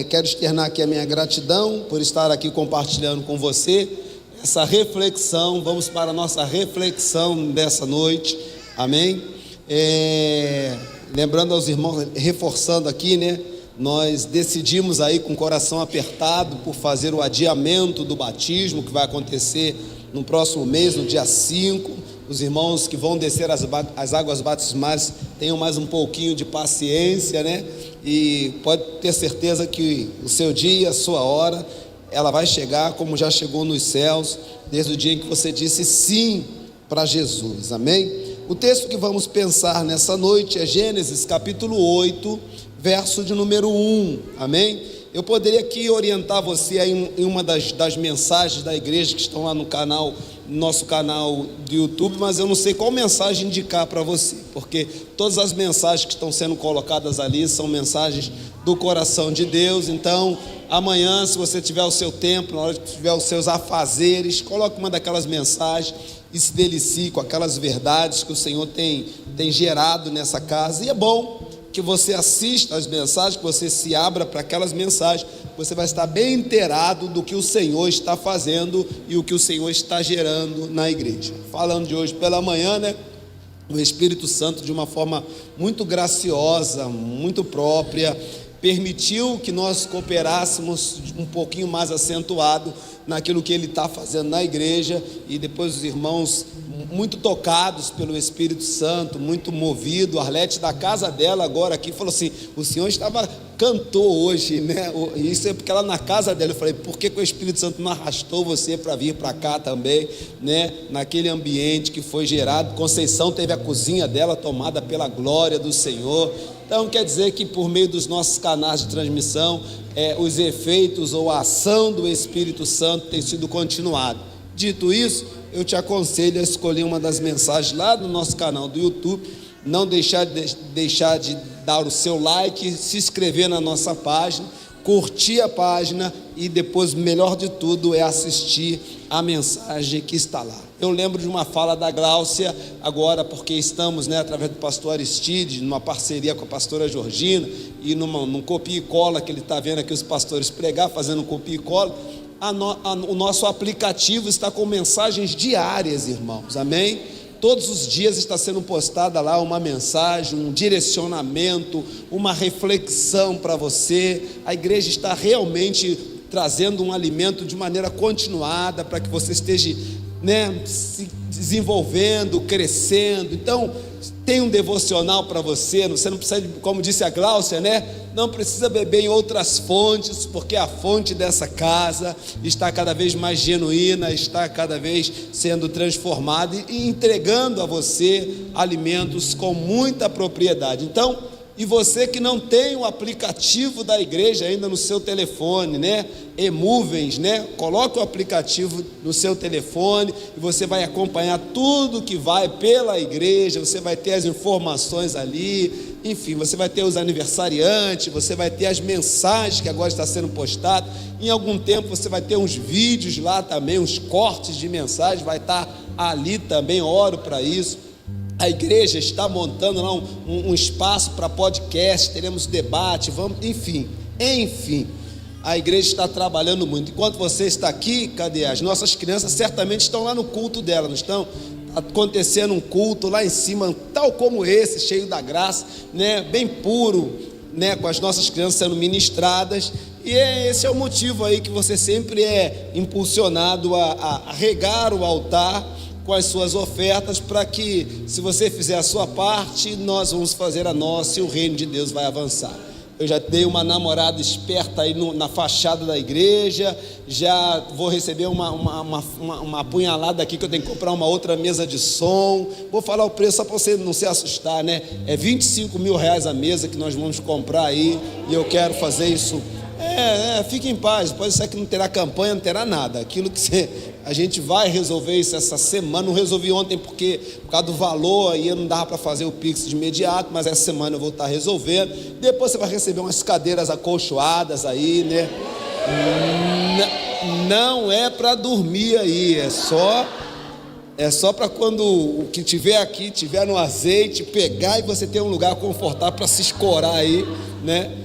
Quero externar aqui a minha gratidão por estar aqui compartilhando com você essa reflexão. Vamos para a nossa reflexão dessa noite, amém? Lembrando aos irmãos, reforçando aqui, né? Nós decidimos aí com o coração apertado por fazer o adiamento do batismo que vai acontecer no próximo mês, no dia 5. Os irmãos que vão descer as águas batismais tenham mais um pouquinho de paciência, né? E pode ter certeza que o seu dia, a sua hora, ela vai chegar como já chegou nos céus, desde o dia em que você disse sim para Jesus, amém? O texto que vamos pensar nessa noite é Gênesis capítulo 8, verso de número 1, amém? Eu poderia aqui orientar você aí em uma das mensagens da igreja que estão lá no canal, nosso canal do YouTube, mas eu não sei qual mensagem indicar para você, porque todas as mensagens que estão sendo colocadas ali são mensagens do coração de Deus. Então, amanhã, se você tiver o seu tempo, na hora que tiver os seus afazeres, coloque uma daquelas mensagens e se delicie com aquelas verdades que o Senhor tem gerado nessa casa. E é bom que você assista as mensagens, que você se abra para aquelas mensagens, você vai estar bem inteirado do que o Senhor está fazendo e o que o Senhor está gerando na igreja. Falando de hoje pela manhã, né? O Espírito Santo, de uma forma muito graciosa, muito própria, permitiu que nós cooperássemos um pouquinho mais acentuado naquilo que Ele está fazendo na igreja, e depois os irmãos muito tocados pelo Espírito Santo, muito movido. A Arlete da casa dela agora aqui falou assim, o senhor cantou hoje, né? Isso é porque ela na casa dela. Eu falei, por que o Espírito Santo não arrastou você para vir para cá também, né? Naquele ambiente que foi gerado. Conceição teve a cozinha dela tomada pela glória do Senhor. Então quer dizer que por meio dos nossos canais de transmissão, os efeitos ou a ação do Espírito Santo tem sido continuado. Dito isso, eu te aconselho a escolher uma das mensagens lá no nosso canal do YouTube, não deixar de dar o seu like, se inscrever na nossa página, curtir a página e depois, melhor de tudo, é assistir a mensagem que está lá. Eu lembro de uma fala da Gláucia agora, porque estamos, né, através do pastor Aristide, numa parceria com a pastora Georgina, e num copia e cola que ele está vendo aqui os pastores pregar, fazendo um copia e cola. O nosso aplicativo está com mensagens diárias, irmãos, amém? Todos os dias está sendo postada lá uma mensagem, um direcionamento, uma reflexão para você. A igreja está realmente trazendo um alimento de maneira continuada para que você esteja, né, se desenvolvendo, crescendo. Então, tem um devocional para você não precisa, como disse a Gláucia, né? Não precisa beber em outras fontes, porque a fonte dessa casa está cada vez mais genuína, está cada vez sendo transformada e entregando a você alimentos com muita propriedade. Então, e você que não tem o aplicativo da igreja ainda no seu telefone, né? Emovens, né? Coloque o aplicativo no seu telefone e você vai acompanhar tudo que vai pela igreja, você vai ter as informações ali, enfim, você vai ter os aniversariantes, você vai ter as mensagens que agora está sendo postadas. Em algum tempo você vai ter uns vídeos lá também, uns cortes de mensagem, vai estar ali também, oro para isso. A igreja está montando lá um espaço para podcast, teremos debate, enfim, a igreja está trabalhando muito. Enquanto você está aqui, cadê? As nossas crianças certamente estão lá no culto dela, não estão? Acontecendo um culto lá em cima, tal como esse, cheio da graça, né? Bem puro, né? Com as nossas crianças sendo ministradas. E esse é o motivo aí que você sempre é impulsionado a regar o altar com as suas ofertas, para que, se você fizer a sua parte, nós vamos fazer a nossa e o reino de Deus vai avançar. Eu já dei uma namorada esperta aí na fachada da igreja, já vou receber uma apunhalada aqui, que eu tenho que comprar uma outra mesa de som. Vou falar o preço só para você não se assustar, né? É 25 mil reais a mesa que nós vamos comprar aí, e eu quero fazer isso. Fique em paz, pode ser que não terá campanha, não terá nada. Aquilo que a gente vai resolver isso essa semana. Não resolvi ontem porque, por causa do valor, aí não dava para fazer o Pix de imediato, mas essa semana eu vou estar resolvendo. Depois você vai receber umas cadeiras acolchoadas aí, né? Não é para dormir aí, é só para quando o que tiver aqui, tiver no azeite, pegar e você ter um lugar confortável para se escorar aí, né?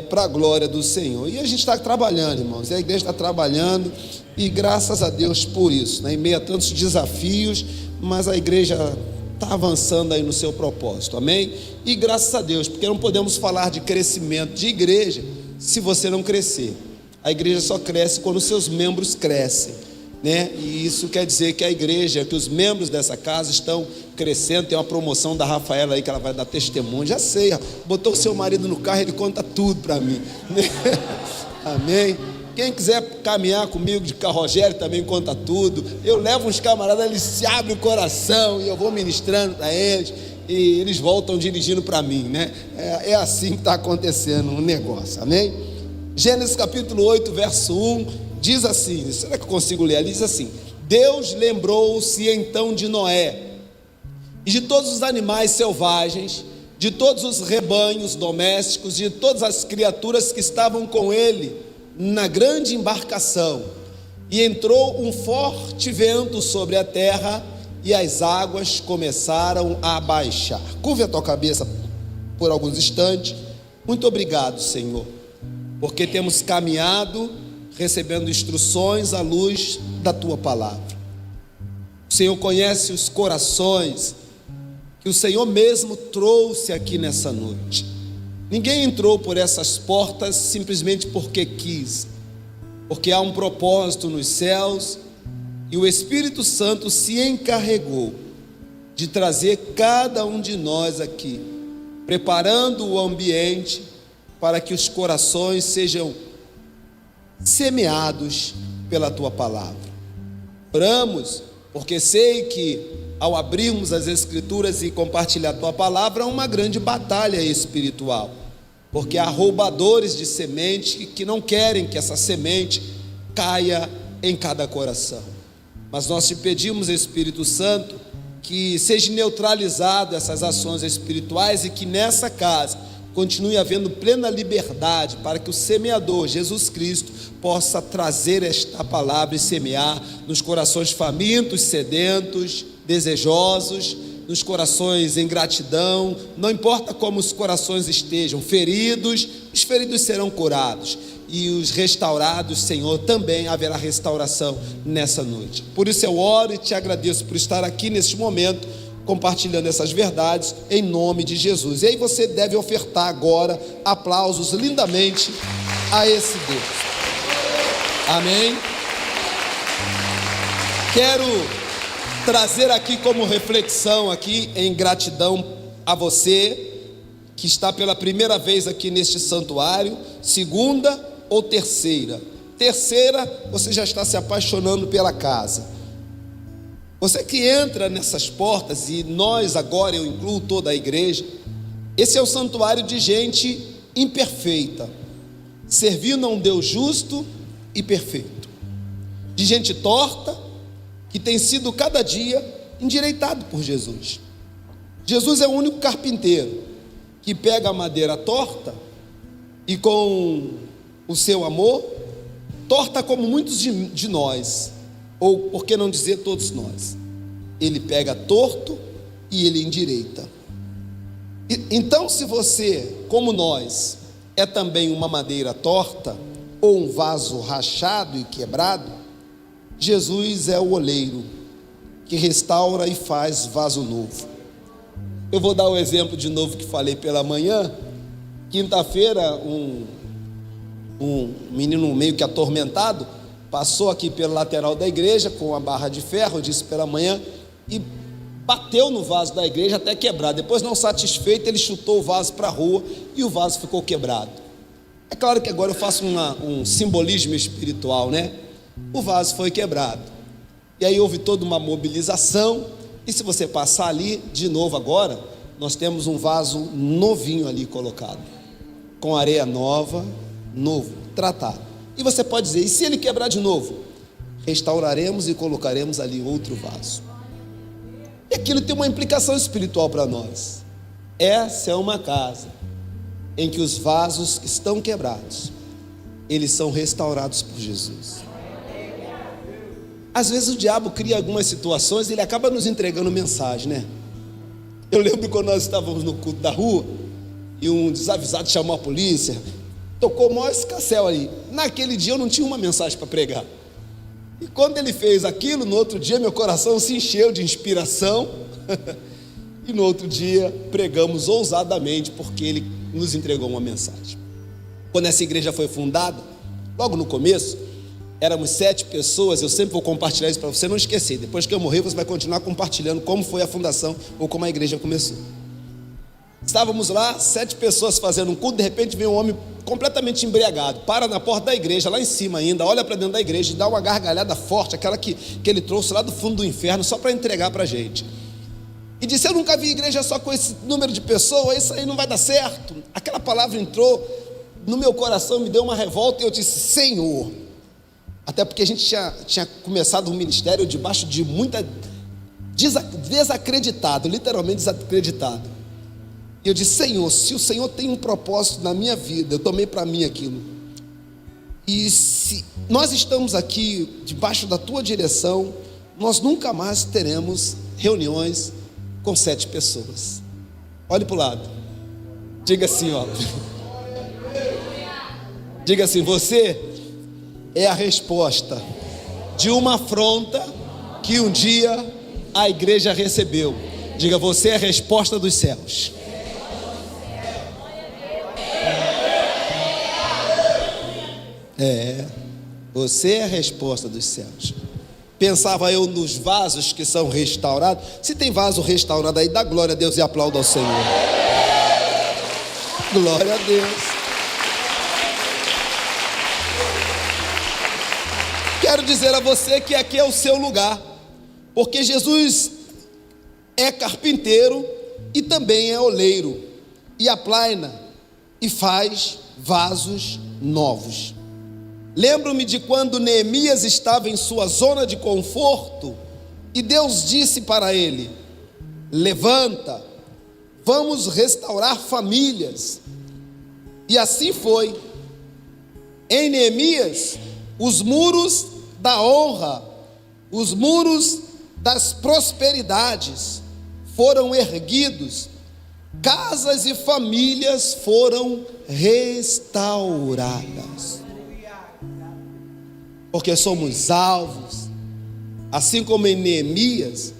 para a glória do Senhor. E a gente está trabalhando, irmãos, a igreja está trabalhando, e graças a Deus por isso, né? Em meio a tantos desafios, mas a igreja está avançando aí no seu propósito, amém? E graças a Deus, porque não podemos falar de crescimento de igreja se você não crescer. A igreja só cresce quando seus membros crescem, né? E isso quer dizer que a igreja, que os membros dessa casa estão crescendo. Tem uma promoção da Rafaela aí que ela vai dar testemunho, já sei, botou o seu marido no carro, ele conta tudo para mim, né? Amém? Quem quiser caminhar comigo de carro, Rogério também conta tudo. Eu levo uns camaradas, eles se abrem o coração e eu vou ministrando para eles, e eles voltam dirigindo para mim, né? É assim que está acontecendo o negócio, amém? Gênesis capítulo 8, verso 1, diz assim, será que eu consigo ler? Ele diz assim: Deus lembrou-se então de Noé e de todos os animais selvagens, de todos os rebanhos domésticos, de todas as criaturas que estavam com ele na grande embarcação, e entrou um forte vento sobre a terra, e as águas começaram a baixar. Curve a tua cabeça por alguns instantes. Muito obrigado, Senhor, porque temos caminhado recebendo instruções à luz da tua palavra. O Senhor conhece os corações que o Senhor mesmo trouxe aqui nessa noite. Ninguém entrou por essas portas simplesmente porque quis, porque há um propósito nos céus, e o Espírito Santo se encarregou de trazer cada um de nós aqui, preparando o ambiente para que os corações sejam semeados pela tua palavra. Oramos porque sei que ao abrirmos as Escrituras e compartilhar a tua palavra, há uma grande batalha espiritual, porque há roubadores de semente que não querem que essa semente caia em cada coração. Mas nós te pedimos, Espírito Santo, que seja neutralizado essas ações espirituais, e que nessa casa continue havendo plena liberdade para que o semeador, Jesus Cristo, possa trazer esta palavra e semear nos corações famintos, sedentos, desejosos, nos corações em gratidão. Não importa como os corações estejam feridos, os feridos serão curados, e os restaurados, Senhor, também haverá restauração nessa noite. Por isso eu oro e te agradeço por estar aqui neste momento, compartilhando essas verdades, em nome de Jesus. E aí você deve ofertar agora aplausos lindamente a esse Deus. Amém? Quero trazer aqui como reflexão aqui, em gratidão a você que está pela primeira vez aqui neste santuário, segunda ou terceira. Terceira, você já está se apaixonando pela casa. Você que entra nessas portas, e nós agora, eu incluo toda a igreja, esse é o santuário de gente imperfeita, servindo a um Deus justo e perfeito, de gente torta, que tem sido cada dia endireitado por Jesus. Jesus é o único carpinteiro que pega a madeira torta e com o seu amor, torta como muitos de nós, ou por que não dizer todos nós, ele pega torto e ele endireita. Então, se você, como nós, é também uma madeira torta, ou um vaso rachado e quebrado, Jesus é o oleiro que restaura e faz vaso novo. Eu vou dar o exemplo de novo que falei pela manhã. Quinta-feira, um menino meio que atormentado passou aqui pela lateral da igreja com a barra de ferro, eu disse pela manhã, e bateu no vaso da igreja até quebrar. Depois, não satisfeito, ele chutou o vaso para a rua e o vaso ficou quebrado. É claro que agora eu faço um simbolismo espiritual, né? O vaso foi quebrado, e aí houve toda uma mobilização. E se você passar ali de novo agora, nós temos um vaso novinho ali colocado, com areia nova, novo, tratado. E você pode dizer, e se ele quebrar de novo? Restauraremos e colocaremos ali outro vaso. E aquilo tem uma implicação espiritual para nós. Essa é uma casa em que os vasos que estão quebrados, eles são restaurados por Jesus. Às vezes o diabo cria algumas situações e ele acaba nos entregando mensagem, né? Eu lembro quando nós estávamos no culto da rua e um desavisado chamou a polícia tocou o maior escarcéu ali. Naquele dia eu não tinha uma mensagem para pregar. E quando ele fez aquilo, no outro dia meu coração se encheu de inspiração. E no outro dia pregamos ousadamente, porque ele nos entregou uma mensagem. Quando essa igreja foi fundada, logo no começo, éramos 7 pessoas. Eu sempre vou compartilhar isso para você não esquecer. Depois que eu morrer, você vai continuar compartilhando como foi a fundação ou como a igreja começou. Estávamos lá, 7 pessoas fazendo um culto. De repente vem um homem completamente embriagado, para na porta da igreja, lá em cima ainda, olha para dentro da igreja e dá uma gargalhada forte, aquela que ele trouxe lá do fundo do inferno, só para entregar para a gente. E disse: eu nunca vi igreja só com esse número de pessoas, isso aí não vai dar certo. Aquela palavra entrou no meu coração, me deu uma revolta, e eu disse: Senhor, até porque a gente tinha começado um ministério debaixo de muita desacreditado, literalmente desacreditado. E eu disse: Senhor, se o Senhor tem um propósito na minha vida, eu tomei para mim aquilo, e se nós estamos aqui debaixo da tua direção, nós nunca mais teremos reuniões com 7 pessoas. Olhe para o lado, diga assim, ó. Diga assim: você é a resposta de uma afronta que um dia a igreja recebeu. Diga: você é a resposta dos céus. Você é a resposta dos céus. Pensava eu nos vasos que são restaurados. Se tem vaso restaurado aí, dá glória a Deus e aplauda ao Senhor. Glória a Deus. Quero dizer a você que aqui é o seu lugar, porque Jesus é carpinteiro e também é oleiro, e aplaina e faz vasos novos. Lembro-me de quando Neemias estava em sua zona de conforto e Deus disse para ele: levanta, vamos restaurar famílias. E assim foi. Em Neemias, os muros da honra, os muros das prosperidades foram erguidos, casas e famílias foram restauradas. Porque somos alvos, assim como em Neemias,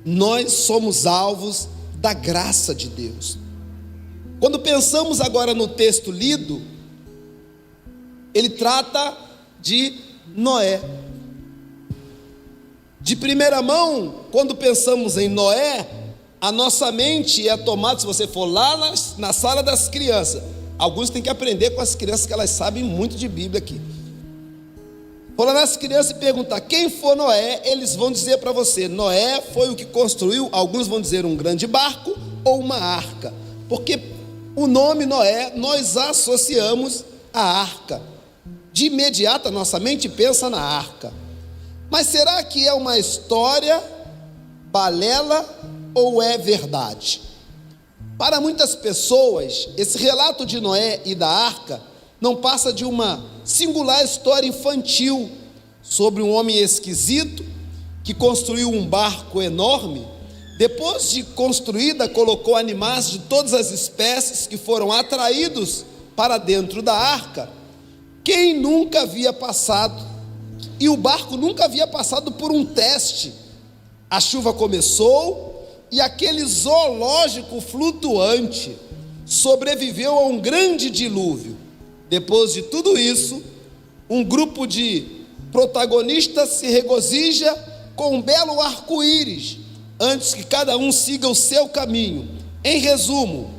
nós somos alvos da graça de Deus. Quando pensamos agora no texto lido, ele trata de Noé. De primeira mão, quando pensamos em Noé, a nossa mente é tomada, se você for lá na sala das crianças, alguns têm que aprender com as crianças, que elas sabem muito de Bíblia aqui. Falar nas crianças e perguntar quem foi Noé, eles vão dizer para você: Noé foi o que construiu. Alguns vão dizer um grande barco ou uma arca, porque o nome Noé nós associamos à arca. De imediato a nossa mente pensa na arca. Mas será que é uma história balela ou é verdade? Para muitas pessoas, esse relato de Noé e da arca não passa de uma singular história infantil sobre um homem esquisito que construiu um barco enorme. Depois de construída, colocou animais de todas as espécies que foram atraídos para dentro da arca. Quem nunca havia passado, e o barco nunca havia passado por um teste. A chuva começou e aquele zoológico flutuante sobreviveu a um grande dilúvio. Depois de tudo isso, um grupo de protagonistas se regozija com um belo arco-íris, antes que cada um siga o seu caminho. Em resumo,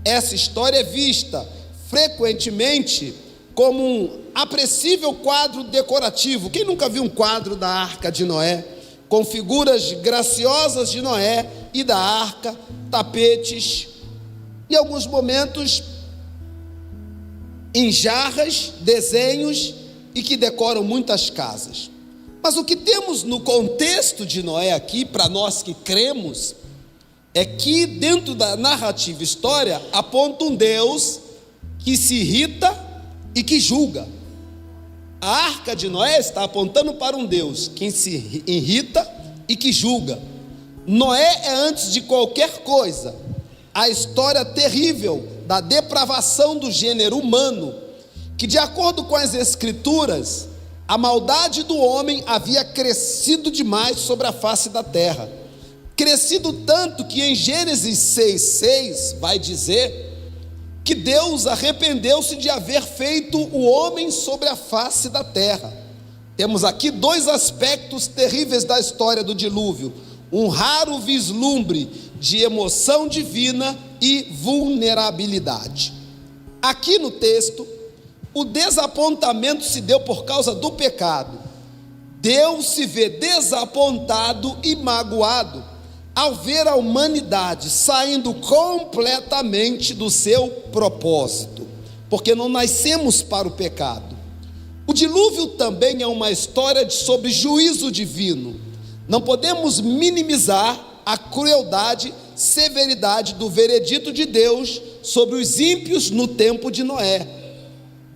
essa história é vista frequentemente como um apreciável quadro decorativo. Quem nunca viu um quadro da Arca de Noé, com figuras graciosas de Noé e da arca, tapetes, em alguns momentos em jarras, desenhos, e que decoram muitas casas. Mas o que temos no contexto de Noé aqui, para nós que cremos, é que dentro da narrativa história aponta um Deus que se irrita e que julga. A arca de Noé está apontando para um Deus que se irrita e que julga. Noé é, antes de qualquer coisa, a história terrível da depravação do gênero humano, que, de acordo com as Escrituras, a maldade do homem havia crescido demais sobre a face da terra. Crescido tanto que em Gênesis 6,6 vai dizer que Deus arrependeu-se de haver feito o homem sobre a face da terra. Temos aqui dois aspectos terríveis da história do dilúvio: um raro vislumbre de emoção divina e vulnerabilidade. Aqui no texto, o desapontamento se deu por causa do pecado. Deus se vê desapontado e magoado ao ver a humanidade saindo completamente do seu propósito, porque não nascemos para o pecado. O dilúvio também é uma história sobre juízo divino. Não podemos minimizar a crueldade, severidade do veredito de Deus sobre os ímpios no tempo de Noé.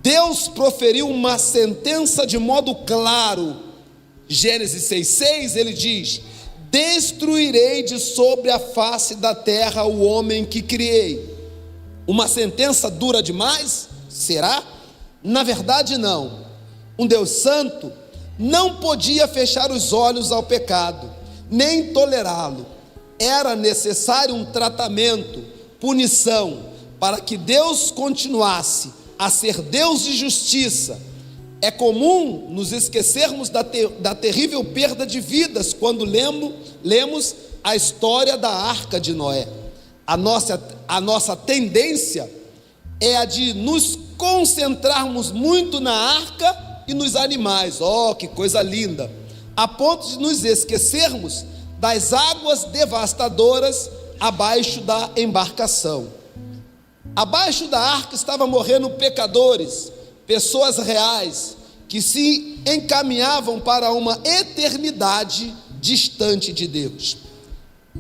Deus proferiu uma sentença de modo claro. Gênesis 6,6 ele diz: destruirei de sobre a face da terra o homem que criei. Uma sentença dura demais? Será? Na verdade, não. Um Deus santo não podia fechar os olhos ao pecado, nem tolerá-lo. Era necessário um tratamento, punição, para que Deus continuasse a ser Deus de justiça. É comum nos esquecermos da terrível perda de vidas quando lemos a história da arca de Noé. A nossa tendência é a de nos concentrarmos muito na arca e nos animais. Oh, que coisa linda! A ponto de nos esquecermos das águas devastadoras abaixo da embarcação. Abaixo da arca estavam morrendo pecadores, pessoas reais, que se encaminhavam para uma eternidade distante de Deus.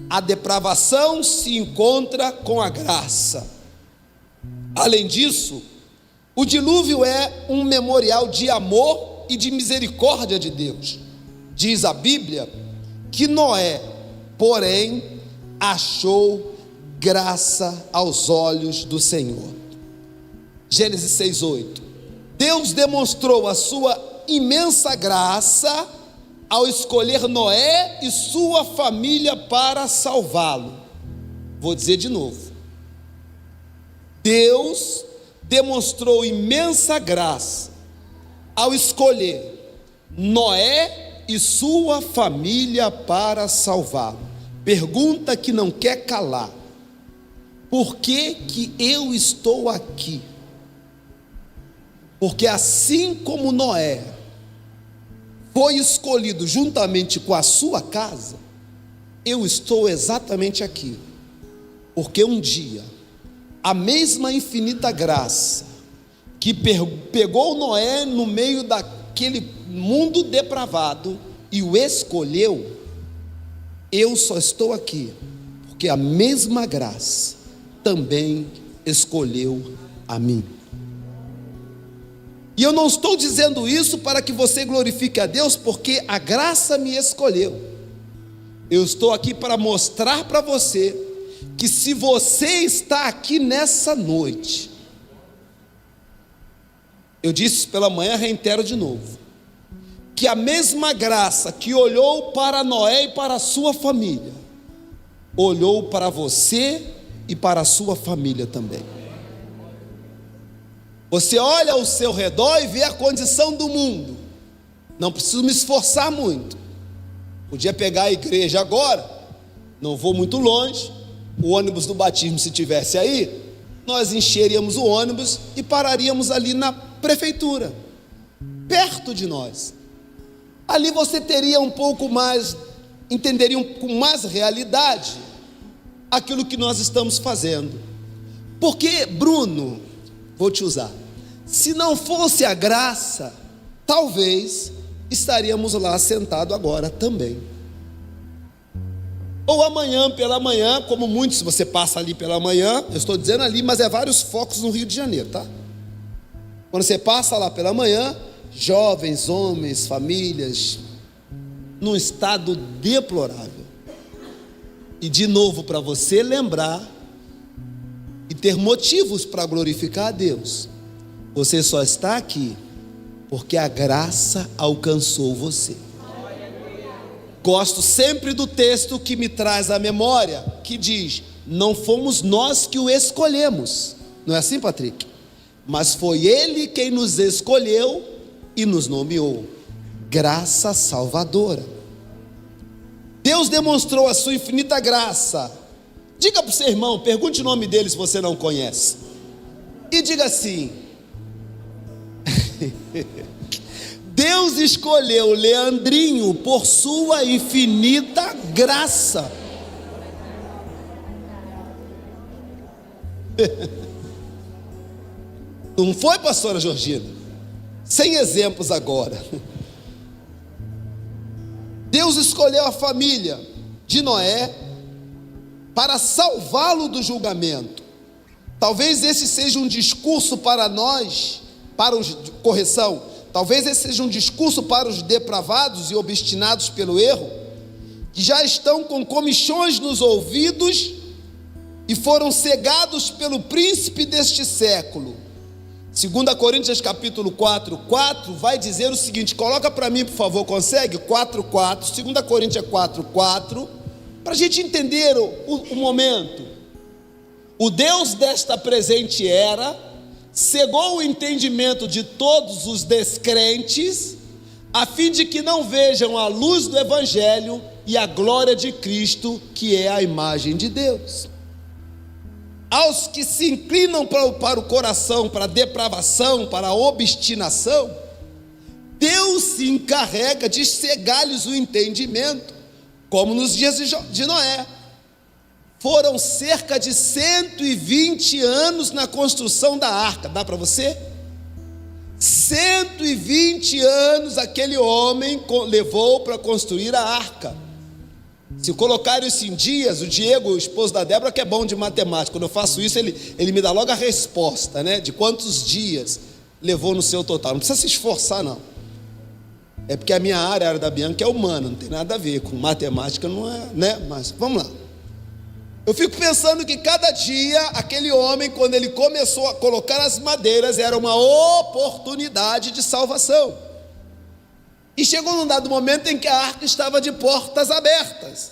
A depravação se encontra com a graça. Além disso, o dilúvio é um memorial de amor e de misericórdia de Deus. Diz a Bíblia que Noé, porém, achou graça aos olhos do Senhor. Gênesis 6,8. Deus demonstrou a sua imensa graça ao escolher Noé e sua família para salvá-lo. Vou dizer de novo. Deus demonstrou imensa graça ao escolher Noé e sua família para salvá-lo. Pergunta que não quer calar: por que eu estou aqui? Porque assim como Noé foi escolhido juntamente com a sua casa, eu estou exatamente aqui, porque um dia a mesma infinita graça que pegou Noé no meio daquele mundo depravado e o escolheu, eu só estou aqui porque a mesma graça também escolheu a mim. E eu não estou dizendo isso para que você glorifique a Deus, porque a graça me escolheu. Eu estou aqui para mostrar para você que se você está aqui nessa noite, eu disse pela manhã, reitero de novo, que a mesma graça que olhou para Noé e para a sua família, olhou para você e para a sua família também. Você olha ao seu redor e vê a condição do mundo. Não preciso me esforçar muito. Podia pegar a igreja agora, não vou muito longe, o ônibus do batismo, se tivesse aí, nós encheríamos o ônibus e pararíamos ali na prefeitura, perto de nós. Ali você teria um pouco mais, entenderia com mais realidade aquilo que nós estamos fazendo. Porque, Bruno, vou te usar, se não fosse a graça, talvez estaríamos lá sentados agora também. Ou amanhã pela manhã, como muitos, se você passa ali pela manhã, eu estou dizendo ali, mas é vários focos no Rio de Janeiro, tá? Quando você passa lá pela manhã, jovens, homens, famílias, num estado deplorável. E de novo, para você lembrar e ter motivos para glorificar a Deus, Você só está aqui porque a graça alcançou você. Gosto sempre do texto que me traz à memória, que diz: não fomos nós que o escolhemos. Não é assim, Patrick? Mas foi Ele quem nos escolheu e nos nomeou. Graça salvadora. Deus demonstrou a sua infinita graça. Diga para o seu irmão, pergunte o nome dele se você não conhece. E diga assim: Deus escolheu Leandrinho por sua infinita graça. Não foi, pastora Georgina? Sem exemplos agora. Deus escolheu a família de Noé para salvá-lo do julgamento. Talvez esse seja um discurso para nós, talvez esse seja um discurso para os depravados e obstinados pelo erro, que já estão com comichões nos ouvidos e foram cegados pelo príncipe deste século. 2 Coríntios capítulo 4:4 vai dizer o seguinte, coloca para mim por favor, consegue? 4:4, 2 Coríntios 4:4, para a gente entender o momento. O Deus desta presente era cegou o entendimento de todos os descrentes, a fim de que não vejam a luz do Evangelho e a glória de Cristo, que é a imagem de Deus. Aos que se inclinam para o coração, para a depravação, para a obstinação, Deus se encarrega de cegar-lhes o entendimento, como nos dias de Noé. Foram cerca de 120 anos na construção da arca. Dá para você? 120 anos aquele homem levou para construir a arca. Se colocar isso em dias, o Diego, o esposo da Débora, que é bom de matemática, quando eu faço isso, ele me dá logo a resposta, né? De quantos dias levou no seu total. Não precisa se esforçar, não. É porque a minha área, a área da Bianca, é humana, não tem nada a ver com matemática, não é, né? Mas vamos lá. Eu fico pensando que cada dia, aquele homem, quando ele começou a colocar as madeiras, era uma oportunidade de salvação. E chegou num dado momento em que a arca estava de portas abertas,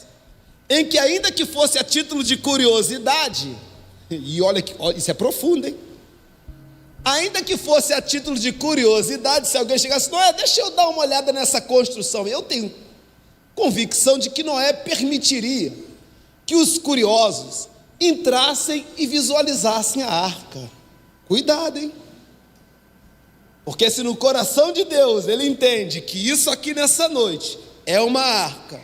em que ainda que fosse a título de curiosidade, e olha que isso é profundo, hein? Ainda que fosse a título de curiosidade, se alguém chegasse, Noé, deixa eu dar uma olhada nessa construção, eu tenho convicção de que Noé permitiria que os curiosos entrassem e visualizassem a arca. Cuidado, hein? Porque se no coração de Deus ele entende que isso aqui nessa noite é uma arca,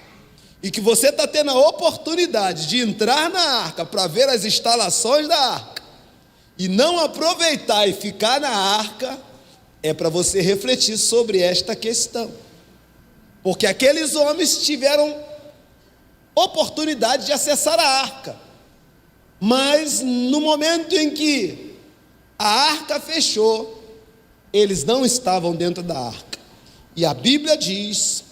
e que você está tendo a oportunidade de entrar na arca para ver as instalações da arca, e não aproveitar e ficar na arca, é para você refletir sobre esta questão. Porque aqueles homens tiveram oportunidade de acessar a arca, mas no momento em que a arca fechou, eles não estavam dentro da arca, e a Bíblia diz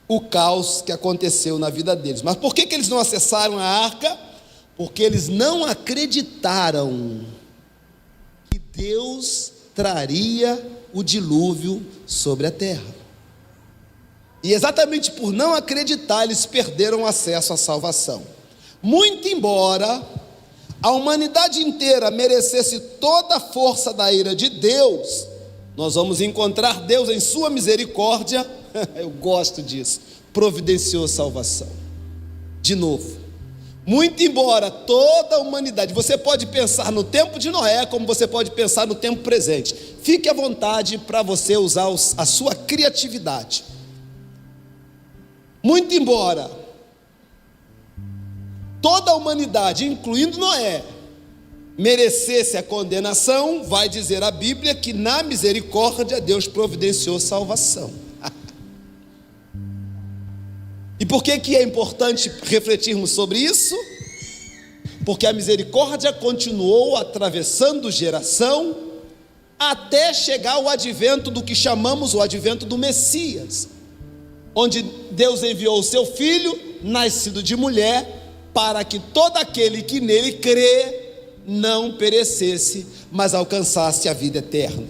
o caos que aconteceu na vida deles. Mas por que eles não acessaram a arca? Porque eles não acreditaram que Deus traria o dilúvio sobre a terra. E exatamente por não acreditar, eles perderam acesso à salvação. Muito embora a humanidade inteira merecesse toda a força da ira de Deus, nós vamos encontrar Deus em sua misericórdia, eu gosto disso, providenciou salvação. De novo, muito embora toda a humanidade, você pode pensar no tempo de Noé, como você pode pensar no tempo presente, fique à vontade para você usar a sua criatividade. Muito embora toda a humanidade, incluindo Noé, merecesse a condenação, vai dizer a Bíblia que na misericórdia Deus providenciou salvação. E por que é importante refletirmos sobre isso? Porque a misericórdia continuou atravessando geração até chegar ao advento do que chamamos o advento do Messias, onde Deus enviou o seu Filho, nascido de mulher, para que todo aquele que nele crê não perecesse, mas alcançasse a vida eterna.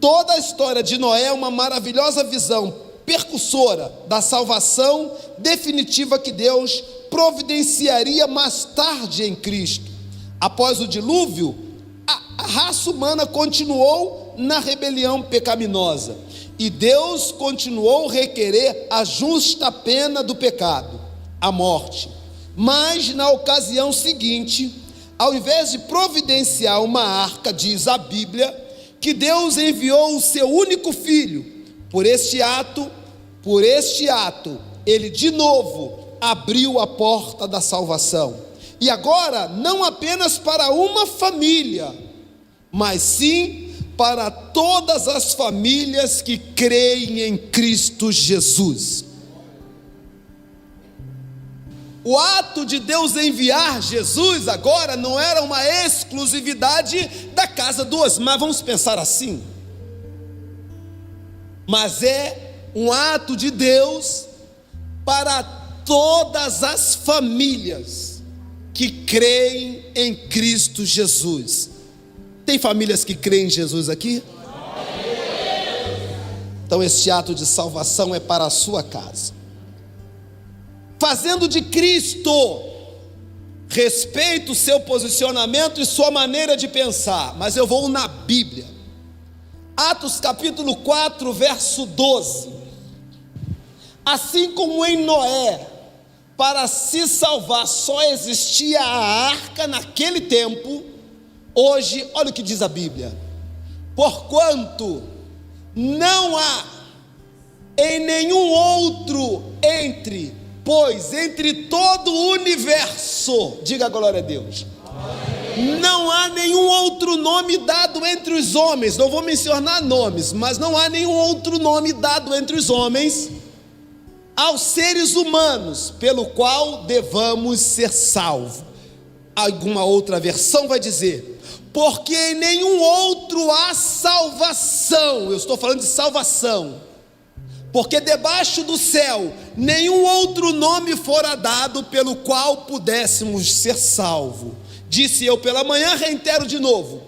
Toda a história de Noé é uma maravilhosa visão percussora da salvação definitiva que Deus providenciaria mais tarde em Cristo. Após o dilúvio, a raça humana continuou na rebelião pecaminosa e Deus continuou a requerer a justa pena do pecado, a morte. Mas na ocasião seguinte, ao invés de providenciar uma arca, diz a Bíblia, que Deus enviou o seu único filho. Por este ato, ele de novo abriu a porta da salvação. E agora, não apenas para uma família, mas sim para todas as famílias que creem em Cristo Jesus. O ato de Deus enviar Jesus agora não era uma exclusividade da casa do Osmar, vamos pensar assim. Mas é um ato de Deus para todas as famílias que creem em Cristo Jesus. Tem famílias que creem em Jesus aqui? Então este ato de salvação é para a sua casa. Fazendo de Cristo, respeito o seu posicionamento e sua maneira de pensar, mas eu vou na Bíblia. Atos capítulo 4, verso 12. Assim como em Noé, para se salvar só existia a arca naquele tempo, hoje, olha o que diz a Bíblia: porquanto não há em nenhum outro pois entre todo o universo, diga glória a Deus, não há nenhum outro nome dado entre os homens, não vou mencionar nomes, mas não há nenhum outro nome dado entre os homens, aos seres humanos, pelo qual devamos ser salvos. Alguma outra versão vai dizer, porque em nenhum outro há salvação, eu estou falando de salvação, porque debaixo do céu nenhum outro nome fora dado pelo qual pudéssemos ser salvos. Disse eu pela manhã, reitero de novo,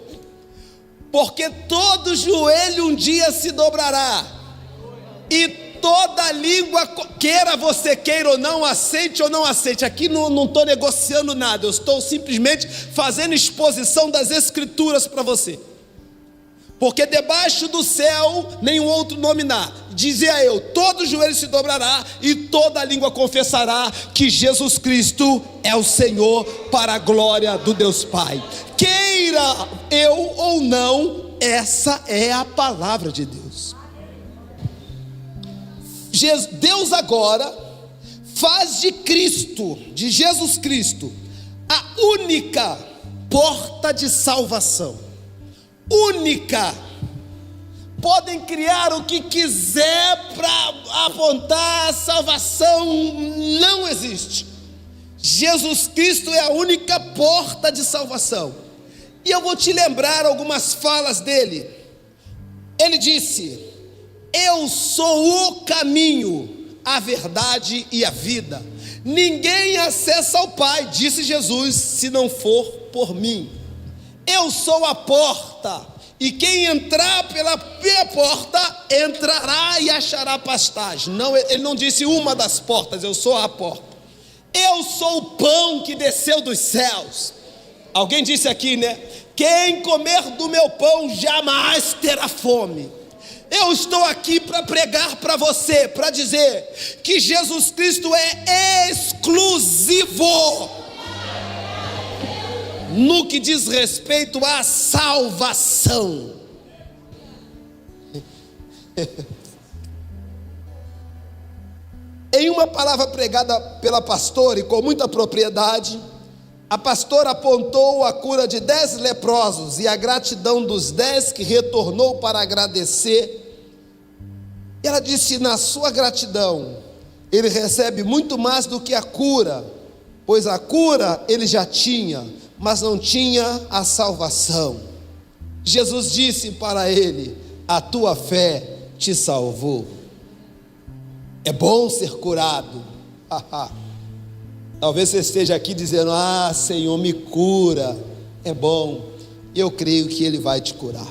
porque todo joelho um dia se dobrará, e toda língua, queira você queira ou não, aceite ou não aceite, aqui não estou negociando nada, eu estou simplesmente fazendo exposição das escrituras para você. Porque debaixo do céu nenhum outro nome há, dizia eu, todo joelho se dobrará e toda língua confessará que Jesus Cristo é o Senhor, para a glória do Deus Pai. Queira eu ou não, essa é a palavra de Deus. Deus agora faz de Cristo, de Jesus Cristo, a única porta de salvação. Única. Podem criar o que quiser para apontar, a salvação não existe. Jesus Cristo é a única porta de salvação. E eu vou te lembrar algumas falas dele. Ele disse: eu sou o caminho, a verdade e a vida. Ninguém acessa ao Pai, disse Jesus, se não for por mim. Eu sou a porta, e quem entrar pela minha porta, entrará e achará pastagem. Não, ele não disse uma das portas, eu sou a porta. Eu sou o pão que desceu dos céus. Alguém disse aqui, né? Quem comer do meu pão jamais terá fome. Eu estou aqui para pregar para você, para dizer que Jesus Cristo é exclusivo no que diz respeito à salvação. Em uma palavra pregada pela pastora e com muita propriedade, a pastora apontou a cura de 10 leprosos e a gratidão dos 10 que retornou para agradecer. Ela disse: na sua gratidão, ele recebe muito mais do que a cura, pois a cura ele já tinha, mas não tinha a salvação. Jesus disse para ele: a tua fé te salvou. É bom ser curado. Talvez você esteja aqui dizendo: ah, Senhor, me cura. É bom, eu creio que Ele vai te curar.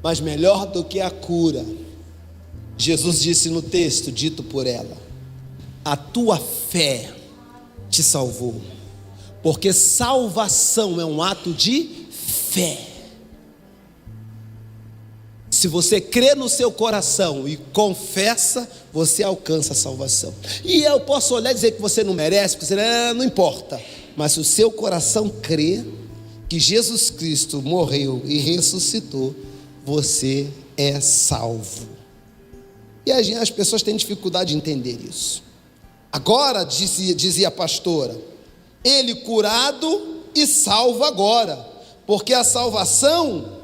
Mas melhor do que a cura, Jesus disse no texto dito por ela: a tua fé te salvou. Porque salvação é um ato de fé. Se você crê no seu coração e confessa, você alcança a salvação. E eu posso olhar e dizer que você não merece, porque você não importa. Mas se o seu coração crê que Jesus Cristo morreu e ressuscitou, você é salvo. E as pessoas têm dificuldade de entender isso. Agora, dizia a pastora, ele curado e salvo agora, porque a salvação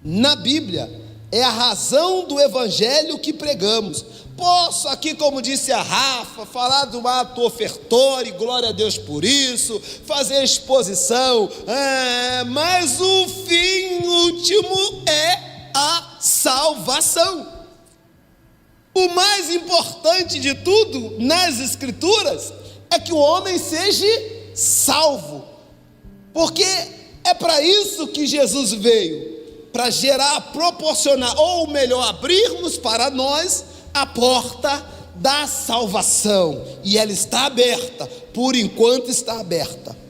na Bíblia é a razão do evangelho que pregamos. Posso aqui, como disse a Rafa, falar do ato ofertório, glória a Deus por isso, fazer exposição, mas o fim último é a salvação. O mais importante de tudo nas Escrituras é que o homem seja salvo, porque é para isso que Jesus veio, para gerar, proporcionar, ou melhor, abrirmos para nós a porta da salvação, e ela está aberta, por enquanto está aberta.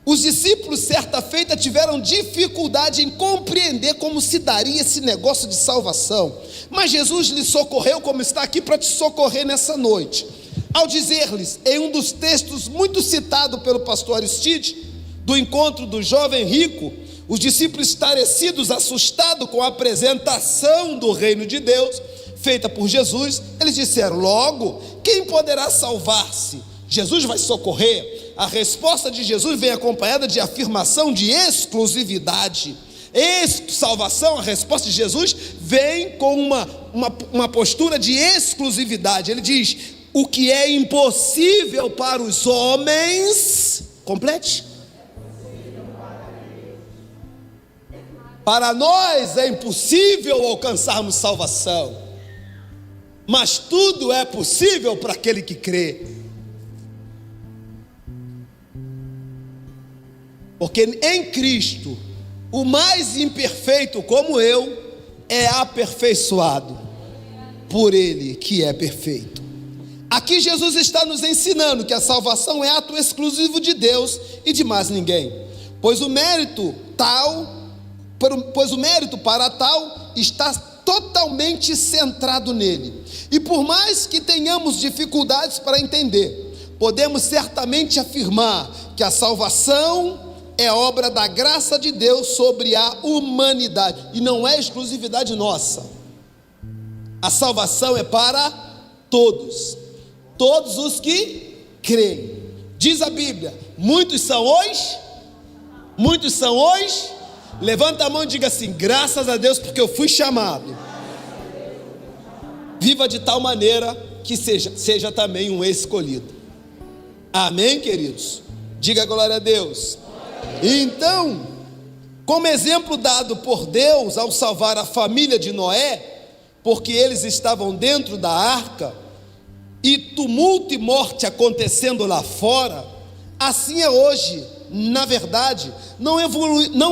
Os discípulos certa feita tiveram dificuldade em compreender como se daria esse negócio de salvação, mas Jesus lhes socorreu, como está aqui para te socorrer nessa noite, ao dizer-lhes, em um dos textos muito citado pelo pastor Aristide, do encontro do jovem rico, os discípulos estarrecidos, assustados com a apresentação do reino de Deus, feita por Jesus, eles disseram: logo, quem poderá salvar-se? Jesus vai socorrer? A resposta de Jesus vem acompanhada de afirmação de exclusividade. Salvação, a resposta de Jesus vem com uma postura de exclusividade. Ele diz: o que é impossível para os homens, complete. Para nós é impossível alcançarmos salvação, mas tudo é possível para aquele que crê. Porque em Cristo, o mais imperfeito como eu é aperfeiçoado por Ele que é perfeito. Aqui Jesus está nos ensinando que a salvação é ato exclusivo de Deus e de mais ninguém, pois o mérito para tal está totalmente centrado nele. E por mais que tenhamos dificuldades para entender, podemos certamente afirmar que a salvação é obra da graça de Deus sobre a humanidade, e não é exclusividade nossa. A salvação é para todos os que creem. Diz a Bíblia: muitos são os. Levanta a mão e diga assim: graças a Deus, porque eu fui chamado. Viva de tal maneira que seja também um escolhido. Amém, queridos? Diga glória a Deus. Então, como exemplo dado por Deus ao salvar a família de Noé, porque eles estavam dentro da arca, e tumulto e morte acontecendo lá fora, assim é hoje. Na verdade, não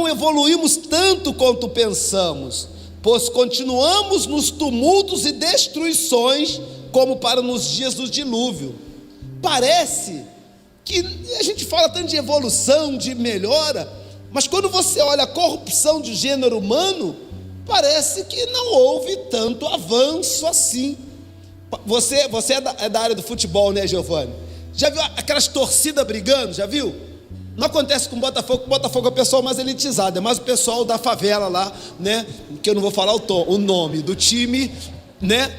evoluímos tanto quanto pensamos, pois continuamos nos tumultos e destruições, como para nos dias do dilúvio. Parece que a gente fala tanto de evolução, de melhora, mas quando você olha a corrupção do gênero humano, parece que não houve tanto avanço assim. Você é da área do futebol, né, Giovanni? Já viu aquelas torcidas brigando? Já viu? Não acontece com o Botafogo é o pessoal mais elitizado, é mais o pessoal da favela lá, né? Que eu não vou falar o nome do time, né?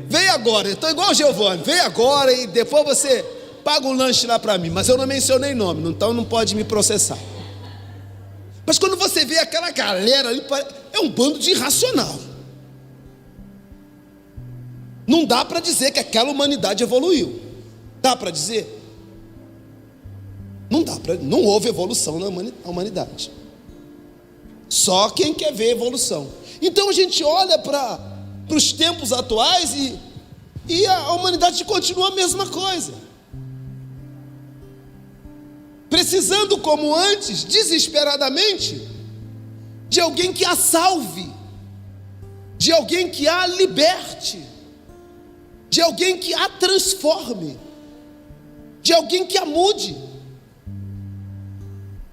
Vem agora, eu estou igual o Giovanni, vem agora e depois você paga um lanche lá para mim, mas eu não mencionei nome, então não pode me processar. Mas quando você vê aquela galera ali, é um bando de irracional. Não dá para dizer que aquela humanidade evoluiu. Dá para dizer? Não houve evolução na humanidade. Só quem quer ver evolução. Então a gente olha para os tempos atuais e a humanidade continua a mesma coisa. precisando como antes, desesperadamente, de alguém que a salve, de alguém que a liberte, de alguém que a transforme, de alguém que a mude.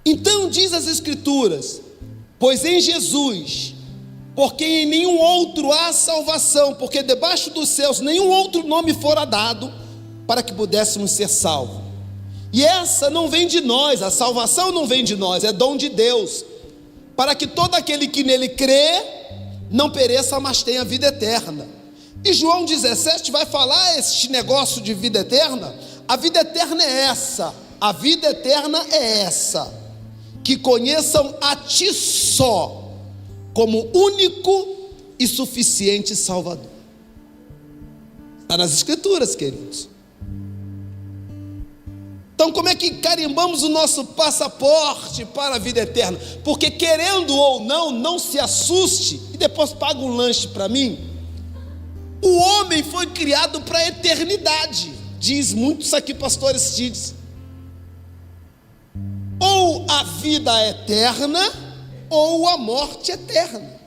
Então diz as Escrituras: pois em Jesus, por quem em nenhum outro há salvação, porque debaixo dos céus nenhum outro nome fora dado, para que pudéssemos ser salvos. E essa não vem de nós, a salvação não vem de nós, é dom de Deus, para que todo aquele que nele crê, não pereça, mas tenha vida eterna. E João 17 vai falar este negócio de vida eterna. A vida eterna é essa, a vida eterna é essa: que conheçam a ti só, como único e suficiente Salvador. Está nas Escrituras, queridos. Então, como é que carimbamos o nosso passaporte para a vida eterna? Porque, querendo ou não, não se assuste e depois paga um lanche para mim. O homem foi criado para a eternidade, diz muitos aqui, pastor Aristides. Ou a vida eterna, ou a morte eterna.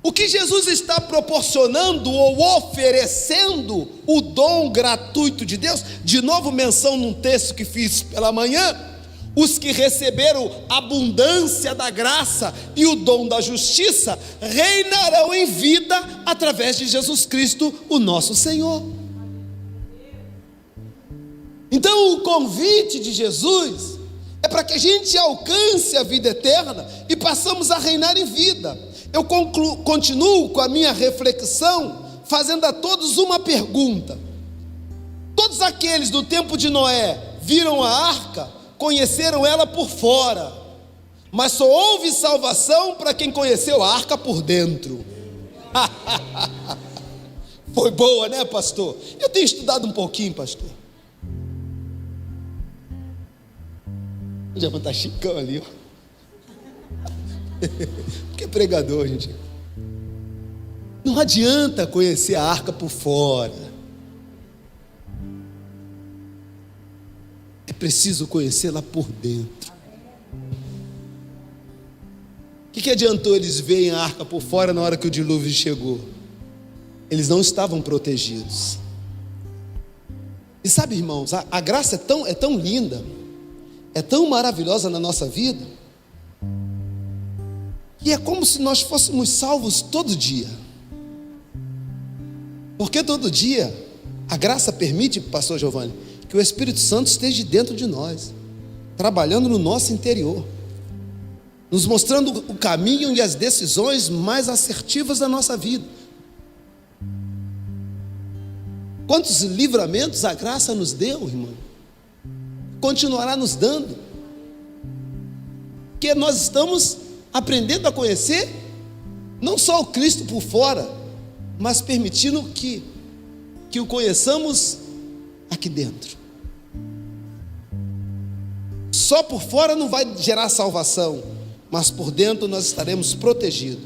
O que Jesus está proporcionando ou oferecendo, o dom gratuito de Deus, de novo menção num texto que fiz pela manhã: os que receberam a abundância da graça e o dom da justiça, reinarão em vida através de Jesus Cristo, o nosso Senhor. Então o convite de Jesus é para que a gente alcance a vida eterna e passamos a reinar em vida. Eu continuo com a minha reflexão, fazendo a todos uma pergunta. Todos aqueles do tempo de Noé viram a arca, conheceram ela por fora, mas só houve salvação para quem conheceu a arca por dentro. Foi boa, né, pastor? Eu tenho estudado um pouquinho, pastor. Já vou estar chicão ali, ó. Porque é pregador, gente. Não adianta conhecer a arca por fora. É preciso conhecê-la por dentro. O que adiantou eles verem a arca por fora na hora que o dilúvio chegou? Eles não estavam protegidos. E sabe, irmãos, a graça é tão linda, é tão maravilhosa na nossa vida, que é como se nós fôssemos salvos todo dia. Porque todo dia a graça permite, pastor Giovanni, que o Espírito Santo esteja dentro de nós, trabalhando no nosso interior, nos mostrando o caminho e as decisões mais assertivas da nossa vida. Quantos livramentos a graça nos deu, irmão? Continuará nos dando, porque nós estamos aprendendo a conhecer não só o Cristo por fora, mas permitindo que o conheçamos aqui dentro. Só por fora não vai gerar salvação, mas por dentro nós estaremos protegidos.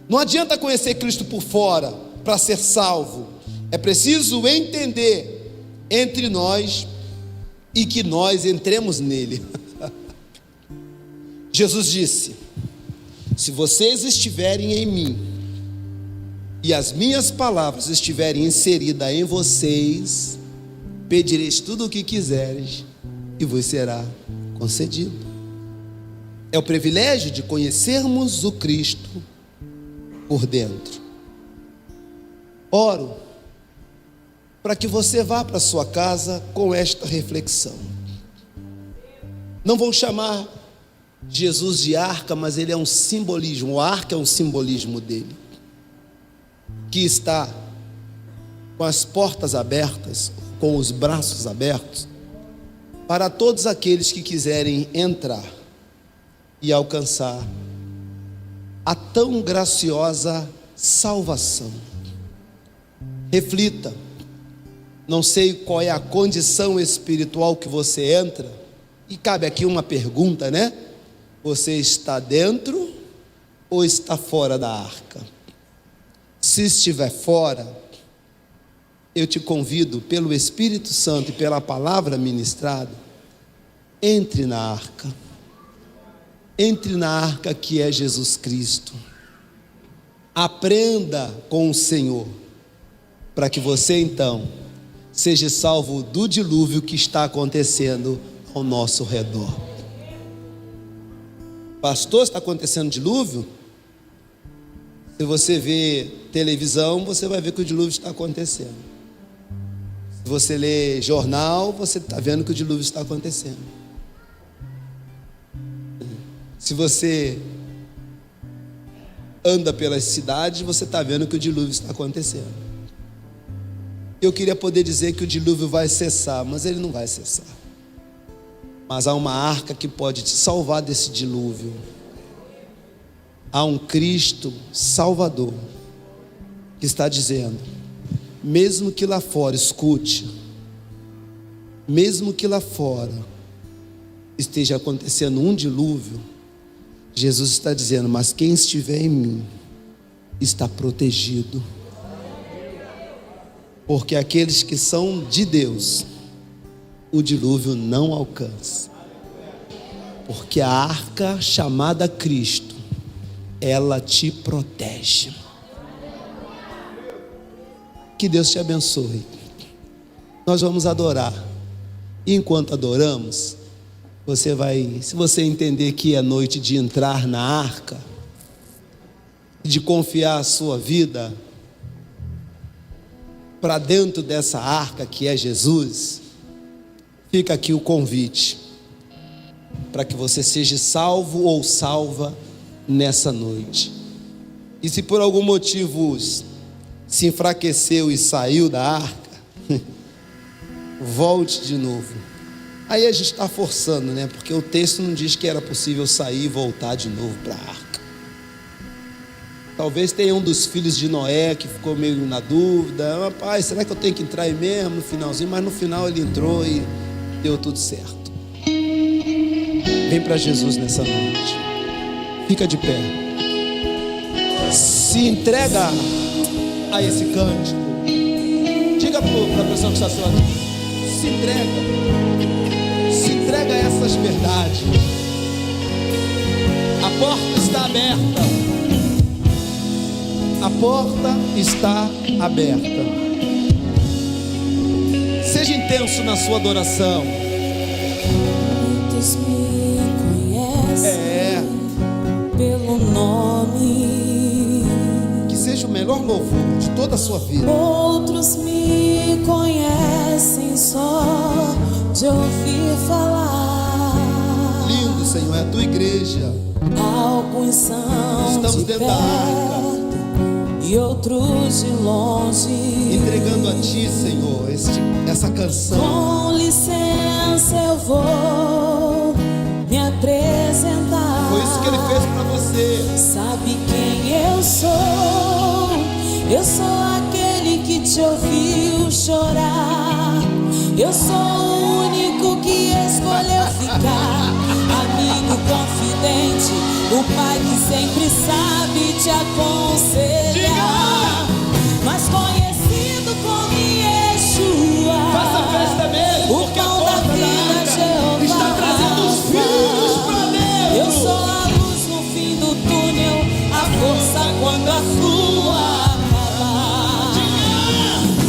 Não adianta conhecer Cristo por fora para ser salvo. É preciso entender entre nós e que nós entremos nele. Jesus disse: se vocês estiverem em mim e as minhas palavras estiverem inseridas em vocês, pedireis tudo o que quiseres e vos será concedido. É o privilégio de conhecermos o Cristo por dentro. Oro para que você vá para sua casa com esta reflexão. Não vou chamar Jesus de arca, mas ele é um simbolismo. A arca é um simbolismo dele, que está com as portas abertas, com os braços abertos, para todos aqueles que quiserem entrar e alcançar a tão graciosa salvação. Reflita. Não sei qual é a condição espiritual que você entra, e cabe aqui uma pergunta, né? Você está dentro ou está fora da arca? Se estiver fora, eu te convido, pelo Espírito Santo e pela palavra ministrada, Entre na arca. Entre na arca que é Jesus Cristo. Aprenda com o Senhor, para que você então seja salvo do dilúvio que está acontecendo ao nosso redor. Pastor, está acontecendo dilúvio? Se você vê televisão, você vai ver que o dilúvio está acontecendo. Se você lê jornal, você está vendo que o dilúvio está acontecendo. Se você anda pelas cidades, você está vendo que o dilúvio está acontecendo. Eu queria poder dizer que o dilúvio vai cessar, mas ele não vai cessar. Mas há uma arca que pode te salvar desse dilúvio. Há um Cristo Salvador que está dizendo: mesmo que lá fora, escute, mesmo que lá fora esteja acontecendo um dilúvio, Jesus está dizendo: mas quem estiver em mim está protegido. Porque aqueles que são de Deus, o dilúvio não alcança. Porque a arca chamada Cristo, ela te protege. Que Deus te abençoe. Nós vamos adorar. E enquanto adoramos, você vai, se você entender que é noite de entrar na arca, de confiar a sua vida para dentro dessa arca que é Jesus, fica aqui o convite para que você seja salvo ou salva nessa noite. E se por algum motivo se enfraqueceu e saiu da arca, volte de novo. Aí a gente está forçando, né? Porque o texto não diz que era possível sair e voltar de novo para a arca. Talvez tenha um dos filhos de Noé que ficou meio na dúvida: rapaz, será que eu tenho que entrar aí mesmo no finalzinho? Mas no final ele entrou e deu tudo certo. Vem para Jesus nessa noite. Fica de pé. Se entrega a esse cântico. Diga para a pessoa que está ao seu lado: se entrega. Se entrega a essas verdades. A porta está aberta. A porta está aberta. Seja intenso na sua adoração. Muitos me conhecem pelo nome. Que seja o melhor louvor de toda a sua vida. Outros me conhecem só de ouvir falar. Lindo, Senhor, é a tua igreja. Alguns são Estamos de dentro da arca e outros de longe, entregando a ti, Senhor, essa canção. Com licença eu vou me apresentar. Foi isso que ele fez para você. Sabe quem eu sou? Eu sou aquele que te ouviu chorar. Eu sou o único que escolheu ficar. Amigo confidente, o pai que sempre sabe te aconselhar. Mas conhecido como Yeshua, Faça festa mesmo, o porque a pão da porta da vida, arca Jeová está trazendo os filhos para dentro. Eu sou a luz no fim do túnel, a força quando a sua acabar.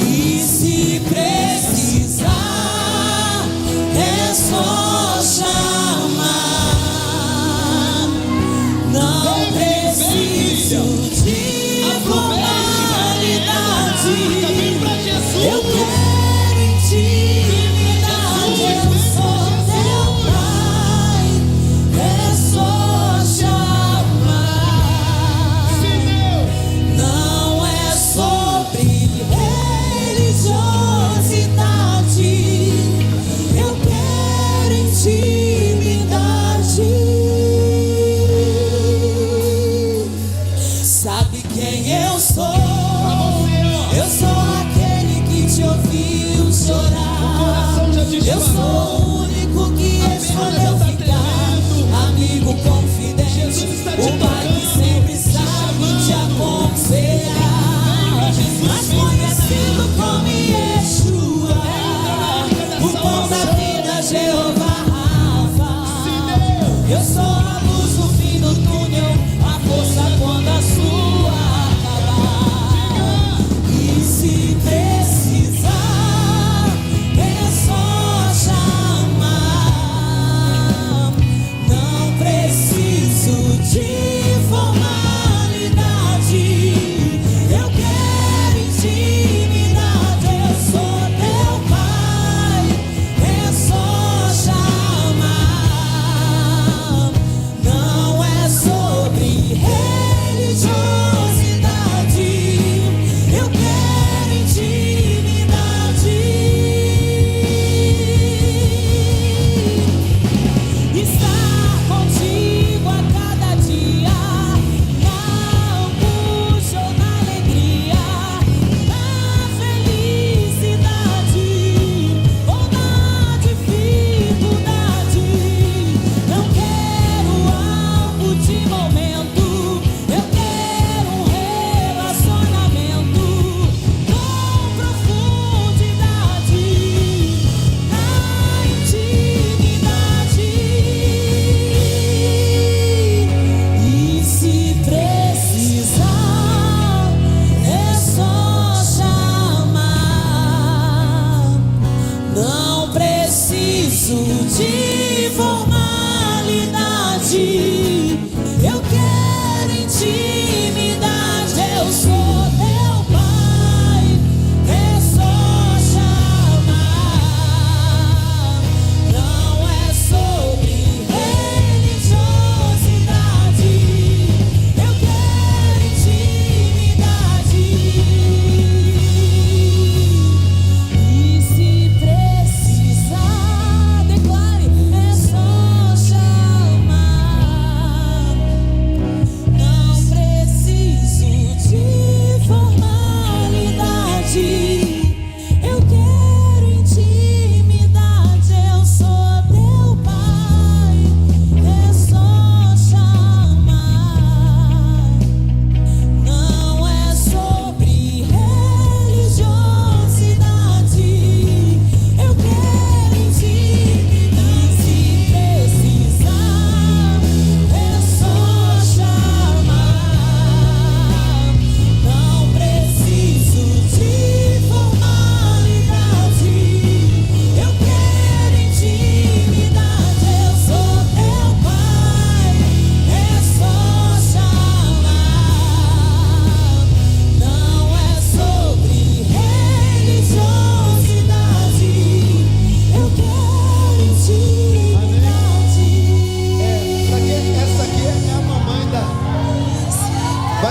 E se precisar, é só chamar. Não preciso de formalidade. Eu quero intimidade. Eu sou teu pai. É só chamar. Não é sobre religiosidade. Eu quero intimidade. Sabe quem eu sou? Eu sou aquele que te ouviu chorar. Eu sou o único que escolheu ficar. Amigo confidente, o pai que sempre sabe te aconselhar. Mas conhecido como Yeshua, o pão da vida, Jeová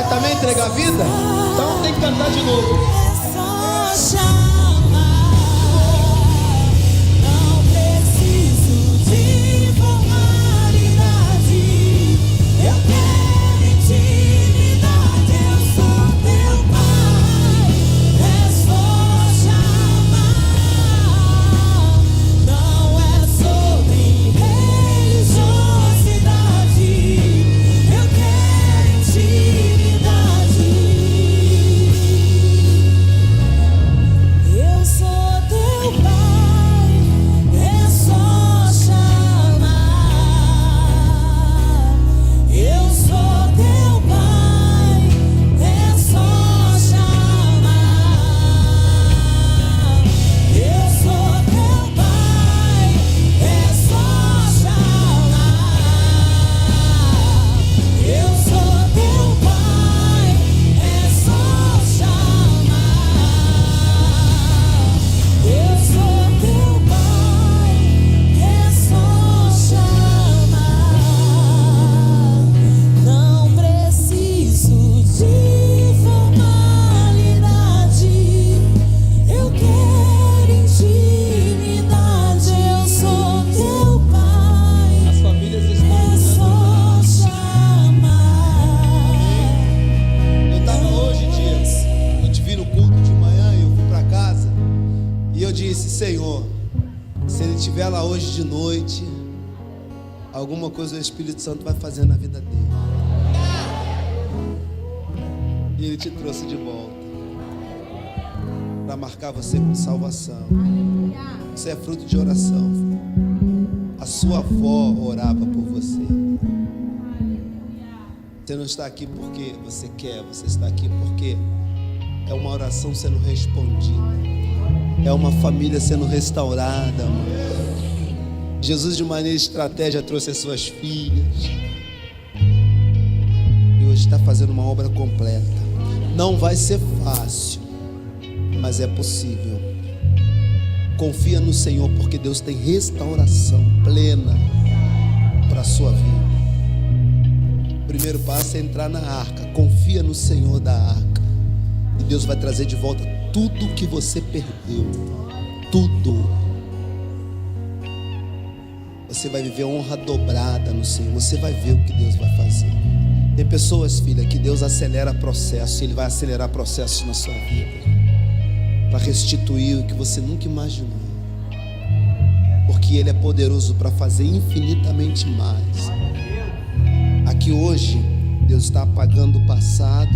Vai também entregar a vida? Então tem que cantar de novo. É só chamar, não preciso de formalidade. Eu quero intimidade, eu sou teu pai. É só chamar, não é sobre religiosidade. Eu quero intimidade. Eu sou teu pai, é só chamar. Eu sou teu pai, é só chamar. Eu sou teu pai, é só chamar. Eu sou teu pai, é só chamar. Eu sou teu pai, é só chamar. Não preciso de formalidade. Eu quero intimidade. Eu sou teu pai, As famílias é estão só chamar. Eu estava hoje, Dias, eu te vi no culto de manhã e eu fui para casa e eu disse: Senhor, se ele estiver lá hoje de noite, alguma coisa o Espírito Santo vai fazer na vida dele. E ele te trouxe de volta para marcar você com salvação. Você é fruto de oração. A sua avó orava por você. Você não está aqui porque você quer, você está aqui porque é uma oração sendo respondida, é uma família sendo restaurada, amor. Jesus, de maneira estratégica, trouxe as suas filhas e hoje está fazendo uma obra completa. Não vai ser fácil, mas é possível. Confia no Senhor, porque Deus tem restauração plena para a sua vida. O primeiro passo é entrar na arca. Confia no Senhor da arca e Deus vai trazer de volta tudo que você perdeu. Tudo. Você vai viver honra dobrada no Senhor. Você vai ver o que Deus vai fazer. Tem pessoas, filha, que Deus acelera processo. Ele vai acelerar processos na sua vida para restituir o que você nunca imaginou, porque Ele é poderoso para fazer infinitamente mais. Aqui hoje, Deus está apagando o passado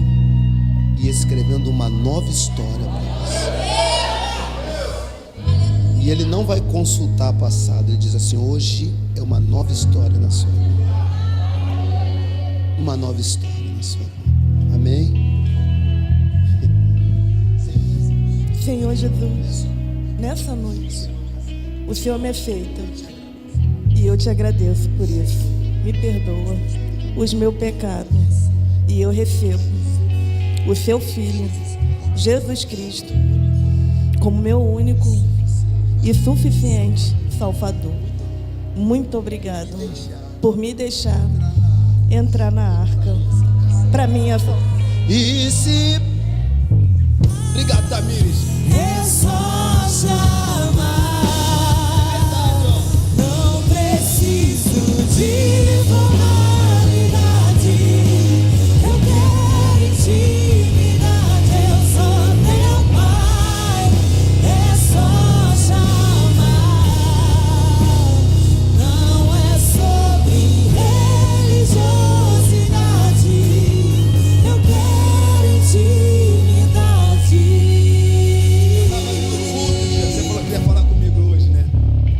e escrevendo uma nova história para você. E Ele não vai consultar passado. Ele diz assim: hoje é uma nova história na sua vida. Uma nova história na sua vida. Amém? Senhor Jesus, nessa noite, o Senhor me aceita e eu te agradeço por isso. Me perdoa os meus pecados e eu recebo o seu Filho, Jesus Cristo, como meu único e suficiente Salvador. Muito obrigado por me deixar entrar na arca para minha vida. E se... Obrigado, Tamires. É só chamar, não preciso de formalidade. Eu quero intimidade, eu sou teu pai. É só chamar, não é sobre religiosidade. Eu quero intimidade. Você falou que ia falar comigo hoje, né?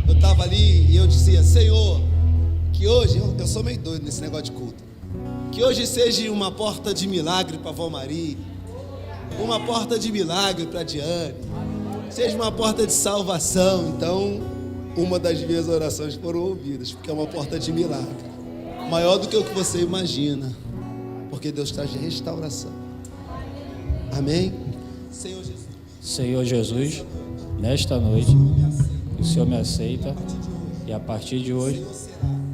Eu estava ali e eu dizia: Senhor, que hoje, eu sou meio doido nesse negócio de culto, que hoje seja uma porta de milagre para a Vó Maria, uma porta de milagre para a Diane, seja uma porta de salvação. Então, uma das minhas orações foram ouvidas, porque é uma porta de milagre, maior do que o que você imagina, porque Deus traz restauração. Amém? Senhor Jesus. Senhor Jesus, nesta noite, o Senhor me aceita e a partir de hoje,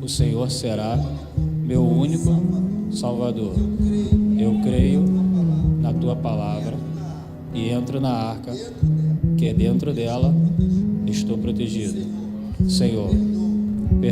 o Senhor será meu único Salvador. Eu creio na tua palavra e entro na arca, que dentro dela estou protegido. Senhor,